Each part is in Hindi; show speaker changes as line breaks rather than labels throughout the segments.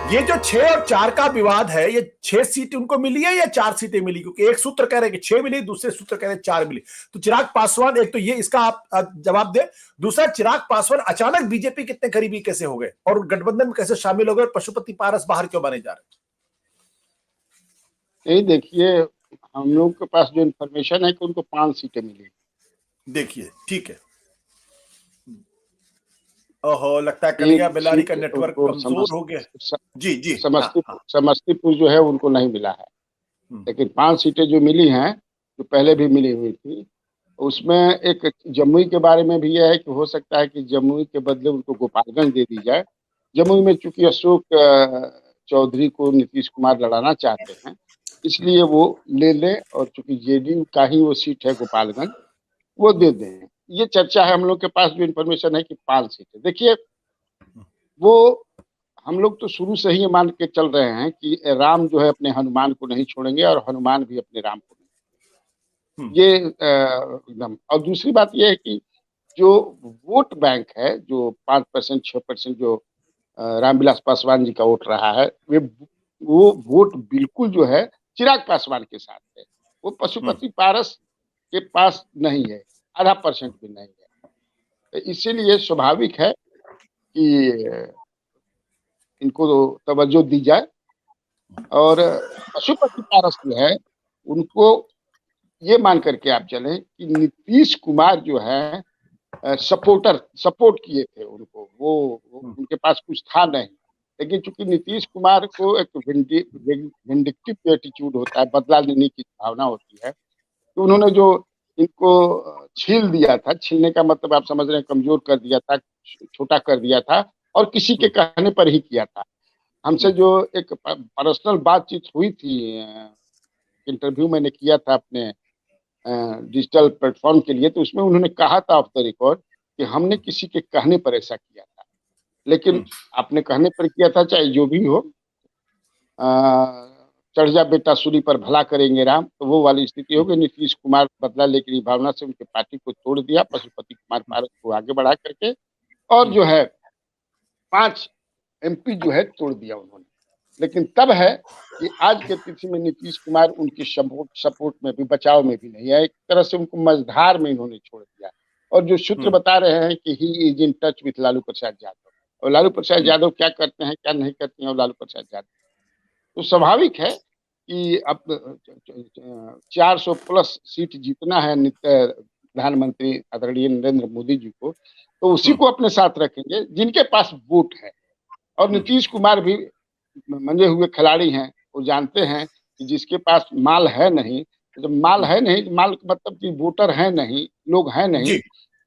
ये जो 6 और 4 का विवाद है, ये 6 सीट उनको मिली है या 4 सीटें मिली? क्योंकि एक सूत्र कह रहे हैं कि 6 मिली, दूसरे सूत्र कह रहे हैं 4 मिली। तो चिराग पासवान, एक तो ये इसका आप जवाब दे। दूसरा, चिराग पासवान अचानक बीजेपी कितने करीबी कैसे हो गए और गठबंधन में कैसे शामिल हो गए और पशुपति पारस बाहर क्यों बने जा रहे?
यही देखिए, हम लोग के पास जो इन्फॉर्मेशन है कि उनको 5 सीटें मिली।
देखिए, ठीक है। ओहो, लगता है कन्हैया बेलारी का नेटवर्क कमजोर हो गया। जी जी,
समस्तीपुर जो है उनको नहीं मिला है, लेकिन 5 सीटें जो मिली हैं, जो पहले भी मिली हुई थी, उसमें एक जमुई के बारे में भी यह है कि हो सकता है कि जमुई के बदले उनको गोपालगंज दे दी जाए। जमुई में चूंकि अशोक चौधरी को नीतीश कुमार लड़ाना चाहते हैं, इसलिए वो ले ले, और चूंकि जेडीयू का ही वो सीट है गोपालगंज, वो दे दें। ये चर्चा है, हम लोग के पास जो इन्फॉर्मेशन है कि 5 सीटें। देखिए, वो हम लोग तो शुरू से ही मान के चल रहे हैं कि राम जो है अपने हनुमान को नहीं छोड़ेंगे और हनुमान भी अपने राम को नहीं। ये एकदम। और दूसरी बात ये है कि जो वोट बैंक है, जो 5% 6% जो रामविलास पासवान जी का वोट रहा है, वो वोट बिल्कुल जो है चिराग पासवान के साथ है। वो पशुपति पारस के पास नहीं है, 0.5% भी नहीं है। तो इसीलिए स्वाभाविक है कि इनको तवज्जो दी जाए। और पशुपति पारस जो है, उनको ये मान करके आप चलें कि नीतीश कुमार जो है सपोर्ट किए थे उनको, वो उनके पास कुछ था नहीं। लेकिन चूंकि नीतीश कुमार को एक विंडिक्टिव एटीट्यूड होता है, बदला लेने की भावना होती है, तो उन्होंने जो इनको छील दिया था, छीलने का मतलब आप समझ रहे हैं, कमजोर कर दिया था, छोटा कर दिया था, और किसी के कहने पर ही किया था। हमसे जो एक पर्सनल बातचीत हुई थी, इंटरव्यू मैंने किया था अपने डिजिटल प्लेटफॉर्म के लिए, तो उसमें उन्होंने कहा था ऑफ द रिकॉर्ड कि हमने किसी के कहने पर ऐसा किया था, लेकिन आपने कहने पर किया था, चाहे जो भी हो, चढ़ जा बेटा सूली पर भला करेंगे राम, तो वो वाली स्थिति हो गई। नीतीश कुमार बदला लेकर भावना से उनके पार्टी को तोड़ दिया, पशुपति कुमार पारस को आगे बढ़ा करके, और जो है 5 MP जो है तोड़ दिया उन्होंने। लेकिन तब है कि आज के तिथि में नीतीश कुमार उनकी सपोर्ट में भी, बचाव में भी नहीं है। एक तरह से उनको मझधार में इन्होंने छोड़ दिया। और जो सूत्र बता रहे हैं कि he is in touch with Lalu Prasad Yadav, और लालू प्रसाद यादव क्या करते हैं क्या नहीं करते हैं, और लालू प्रसाद यादव, तो स्वाभाविक है कि अब 400+ सीट जीतना है प्रधानमंत्री आदरणीय नरेंद्र मोदी जी को, तो उसी को अपने साथ रखेंगे जिनके पास वोट है। और नीतीश कुमार भी मंजे हुए खिलाड़ी हैं, वो जानते हैं कि जिसके पास माल है नहीं, जब माल है नहीं, माल मतलब कि वोटर है नहीं, लोग हैं नहीं,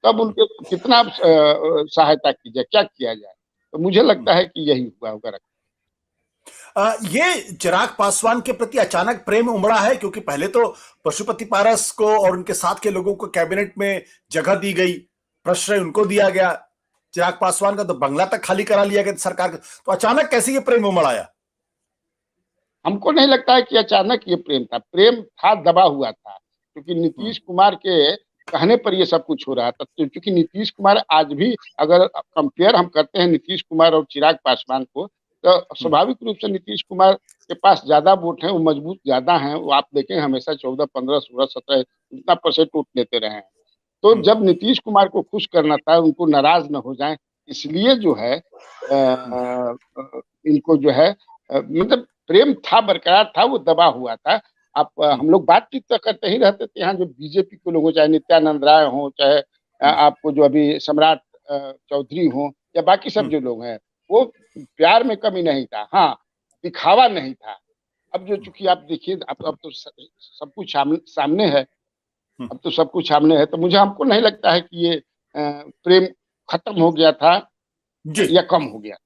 तब उनके कितना सहायता की जाए, क्या किया जाए। तो मुझे लगता है कि यही हुआ होगा।
ये चिराग पासवान के प्रति अचानक प्रेम उमड़ा है, क्योंकि पहले तो पशुपति पारस को और उनके साथ के लोगों को कैबिनेट में जगह दी गई, प्रश्रय उनको दिया गया, चिराग पासवान का तो बंगला तक खाली करा लिया गया सरकार का। तो अचानक कैसे ये प्रेम उमड़ आया?
हमको नहीं लगता है कि अचानक ये प्रेम था, प्रेम था, दबा हुआ था, क्योंकि नीतीश कुमार के कहने पर ये सब कुछ हो रहा था। तो क्योंकि नीतीश कुमार आज भी, अगर कंपेयर हम करते हैं नीतीश कुमार और चिराग पासवान को, तो स्वाभाविक रूप से नीतीश कुमार के पास ज्यादा वोट हैं, वो मजबूत ज्यादा हैं। वो आप देखें, हमेशा 14, 15, 16, 17 इतना % वोट लेते रहे हैं। तो जब नीतीश कुमार को खुश करना था, उनको नाराज न हो जाए, इसलिए जो है इनको जो है मतलब प्रेम था, बरकरार था, वो दबा हुआ था। आप हम लोग बातचीत तो करते ही रहते थे यहाँ, जो बीजेपी के लोग हो, चाहे नित्यानंद राय हो, चाहे आपको जो अभी सम्राट चौधरी हो, या बाकी सब जो लोग हैं, वो प्यार में कमी नहीं था, हाँ, दिखावा नहीं था। अब जो चूंकि आप देखिए, अब तो सब कुछ सामने है, अब तो सब कुछ सामने है, तो मुझे हमको नहीं लगता है कि ये प्रेम खत्म हो गया था या कम हो गया।